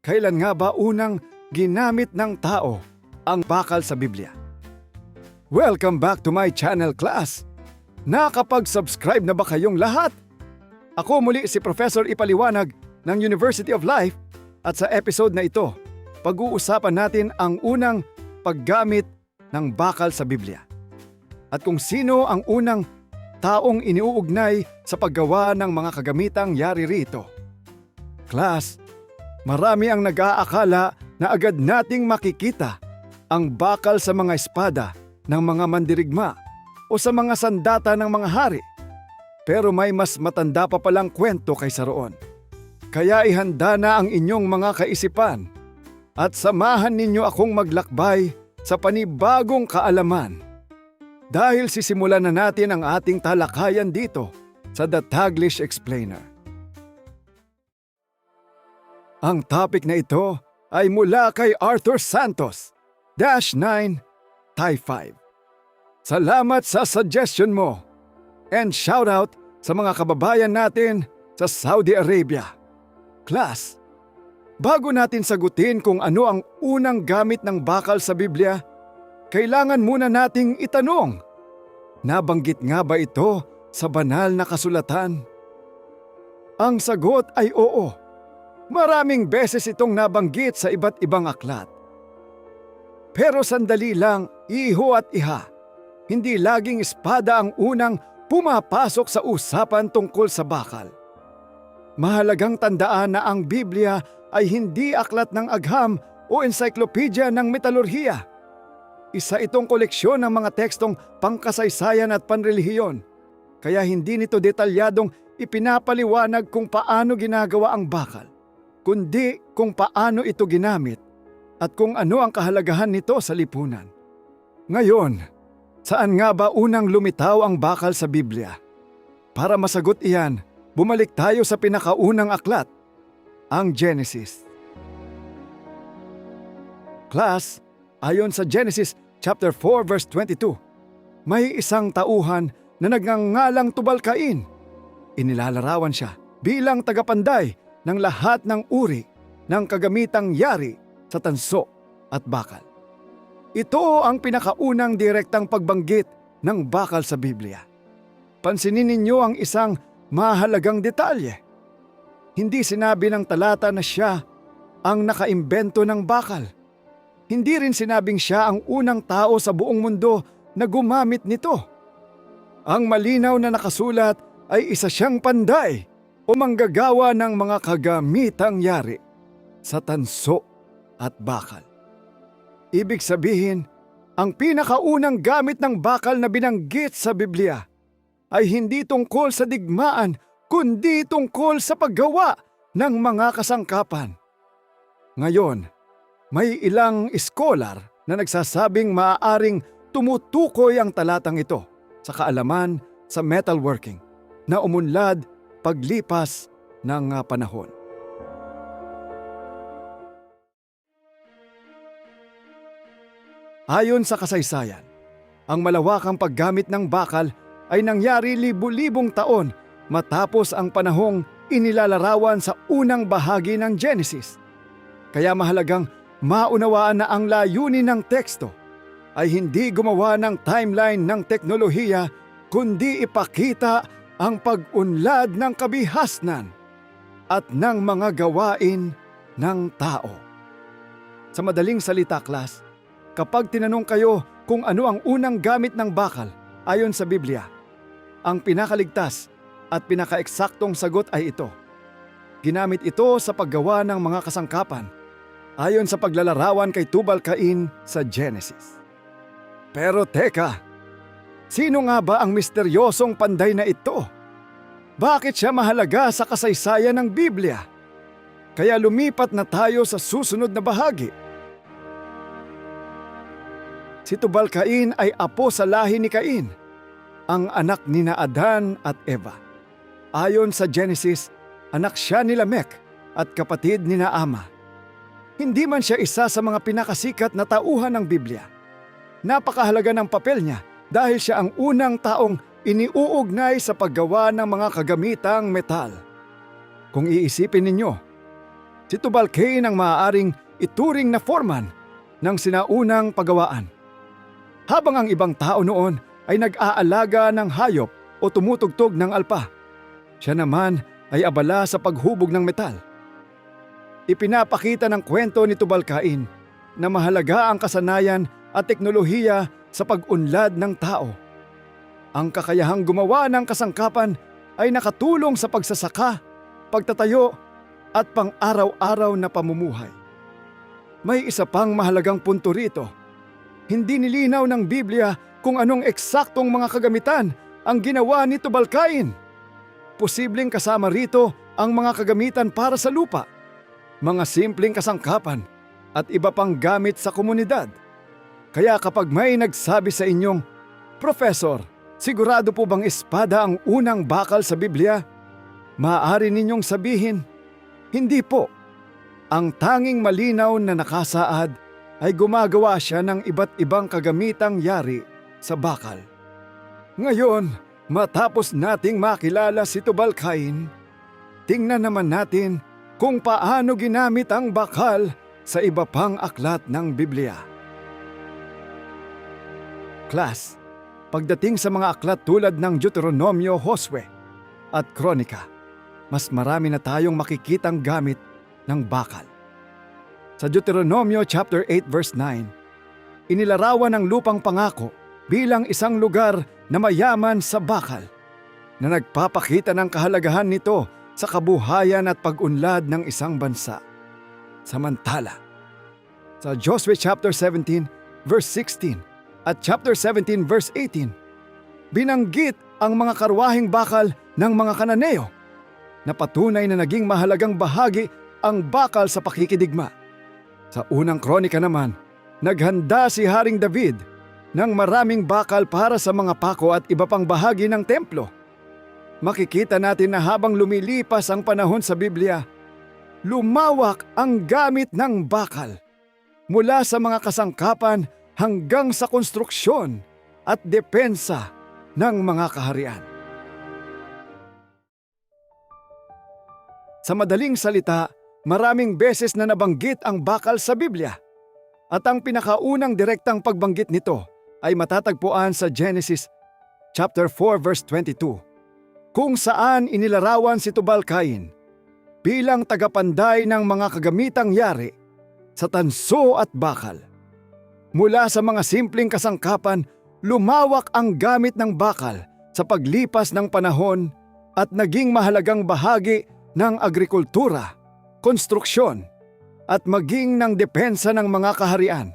Kailan nga ba unang ginamit ng tao ang bakal sa Biblia? Welcome back to my channel, class! Nakapag-subscribe na ba kayong lahat? Ako muli si Professor Ipaliwanag ng University of Life at sa episode na ito, pag-uusapan natin ang unang paggamit ng bakal sa Biblia. At kung sino ang unang taong iniuugnay sa paggawa ng mga kagamitang yari rito. Class, marami ang nag-aakala na agad nating makikita ang bakal sa mga espada ng mga mandirigma o sa mga sandata ng mga hari. Pero may mas matanda pa palang kwento kaysa roon. Kaya ihanda na ang inyong mga kaisipan at samahan ninyo akong maglakbay sa panibagong kaalaman. Dahil sisimulan na natin ang ating talakayan dito sa The Taglish Explainer. Ang topic na ito ay mula kay Arthur Santos, -9, Thai 5. Salamat sa suggestion mo and shoutout sa mga kababayan natin sa Saudi Arabia. Class, bago natin sagutin kung ano ang unang gamit ng bakal sa Biblia, kailangan muna nating itanong, nabanggit nga ba ito sa banal na kasulatan? Ang sagot ay oo. Maraming beses itong nabanggit sa iba't ibang aklat. Pero sandali lang, iho at iha. Hindi laging espada ang unang pumapasok sa usapan tungkol sa bakal. Mahalagang tandaan na ang Biblia ay hindi aklat ng agham o encyclopedia ng metalurhiya. Isa itong koleksyon ng mga tekstong pangkasaysayan at panrelihiyon. Kaya hindi nito detalyadong ipinapaliwanag kung paano ginagawa ang bakal, kundi kung paano ito ginamit at kung ano ang kahalagahan nito sa lipunan. Ngayon, saan nga ba unang lumitaw ang bakal sa Biblia? Para masagot iyan, bumalik tayo sa pinakaunang aklat, ang Genesis. Class, ayon sa Genesis chapter 4 verse 22, may isang tauhan na nagngangalang Tubal-Cain. Inilalarawan siya bilang tagapanday ng lahat ng uri ng kagamitang yari sa tanso at bakal. Ito ang pinakaunang direktang pagbanggit ng bakal sa Biblia. Pansinin ninyo ang isang mahalagang detalye. Hindi sinabi ng talata na siya ang nakaimbento ng bakal. Hindi rin sinabing siya ang unang tao sa buong mundo na gumamit nito. Ang malinaw na nakasulat ay isa siyang panday o manggagawa ng mga kagamitang yari sa tanso at bakal. Ibig sabihin, ang pinakaunang gamit ng bakal na binanggit sa Biblia ay hindi tungkol sa digmaan, kundi tungkol sa paggawa ng mga kasangkapan. Ngayon, may ilang iskolar na nagsasabing maaaring tumutukoy ang talatang ito sa kaalaman sa metalworking na umunlad paglipas ng panahon. Ayon sa kasaysayan, ang malawakang paggamit ng bakal ay nangyari libu-libong taon matapos ang panahong inilalarawan sa unang bahagi ng Genesis. Kaya mahalagang maunawaan na ang layunin ng teksto ay hindi gumawa ng timeline ng teknolohiya, kundi ipakita ang pag-unlad ng kabihasnan at ng mga gawain ng tao. Sa madaling salita, class, kapag tinanong kayo kung ano ang unang gamit ng bakal ayon sa Biblia, ang pinakaligtas at pinakaeksaktong sagot ay ito. Ginamit ito sa paggawa ng mga kasangkapan ayon sa paglalarawan kay Tubal-Cain sa Genesis. Pero teka, sino nga ba ang misteryosong panday na ito? Bakit siya mahalaga sa kasaysayan ng Biblia? Kaya lumipat na tayo sa susunod na bahagi. Si Tubal-Cain ay apo sa lahi ni Cain, ang anak nina Adan at Eva. Ayon sa Genesis, anak siya ni Lamech at kapatid nina Ama. Hindi man siya isa sa mga pinakasikat na tauhan ng Biblia. Napakahalaga ng papel niya dahil siya ang unang taong iniuugnay sa paggawa ng mga kagamitang metal. Kung iisipin ninyo, Si Tubal-Cain ang maaaring ituring na foreman ng sinaunang pagawaan. Habang ang ibang tao noon ay nag-aalaga ng hayop o tumutugtog ng alpa, siya naman ay abala sa paghubog ng metal. Ipinapakita ng kwento ni Tubal-Cain na mahalaga ang kasanayan at teknolohiya sa pag-unlad ng tao. Ang kakayahang gumawa ng kasangkapan ay nakatulong sa pagsasaka, pagtatayo at pang-araw-araw na pamumuhay. May isa pang mahalagang punto rito. Hindi nilinaw ng Biblia kung anong eksaktong mga kagamitan ang ginawa ni Tubal-Cain. Posibleng kasama rito ang mga kagamitan para sa lupa, mga simpleng kasangkapan at iba pang gamit sa komunidad. Kaya kapag may nagsabi sa inyong, "Professor, sigurado po bang espada ang unang bakal sa Biblia?" Maaari ninyong sabihin, "Hindi po. Ang tanging malinaw na nakasaad ay gumagawa siya ng iba't ibang kagamitang yari sa bakal." Ngayon, matapos nating makilala si Tubal-Cain, tingnan naman natin kung paano ginamit ang bakal sa iba pang aklat ng Biblia. Class, pagdating sa mga aklat tulad ng Deuteronomio, Josue at Kronika, mas marami na tayong makikitang gamit ng bakal. Sa Deuteronomio chapter 8 verse 9, inilarawan ang lupang pangako bilang isang lugar na mayaman sa bakal, na nagpapakita ng kahalagahan nito sa kabuhayan at pag-unlad ng isang bansa. Samantala, sa Joshua chapter 17 verse 16 at chapter 17 verse 18, binanggit ang mga karwaheng bakal ng mga Kananeo, na patunay na naging mahalagang bahagi ang bakal sa pakikidigma. Sa unang Kronika naman, naghanda si Haring David ng maraming bakal para sa mga pako at iba pang bahagi ng templo. Makikita natin na habang lumilipas ang panahon sa Biblia, lumawak ang gamit ng bakal, mula sa mga kasangkapan hanggang sa konstruksyon at depensa ng mga kaharian. Sa madaling salita, maraming beses na nabanggit ang bakal sa Biblia, at ang pinakaunang direktang pagbanggit nito ay matatagpuan sa Genesis chapter 4 verse 22, kung saan inilarawan si Tubal-Cain bilang tagapanday ng mga kagamitang yari sa tanso at bakal. Mula sa mga simpleng kasangkapan, lumawak ang gamit ng bakal sa paglipas ng panahon at naging mahalagang bahagi ng agrikultura, konstruksyon, at maging ng depensa ng mga kaharian.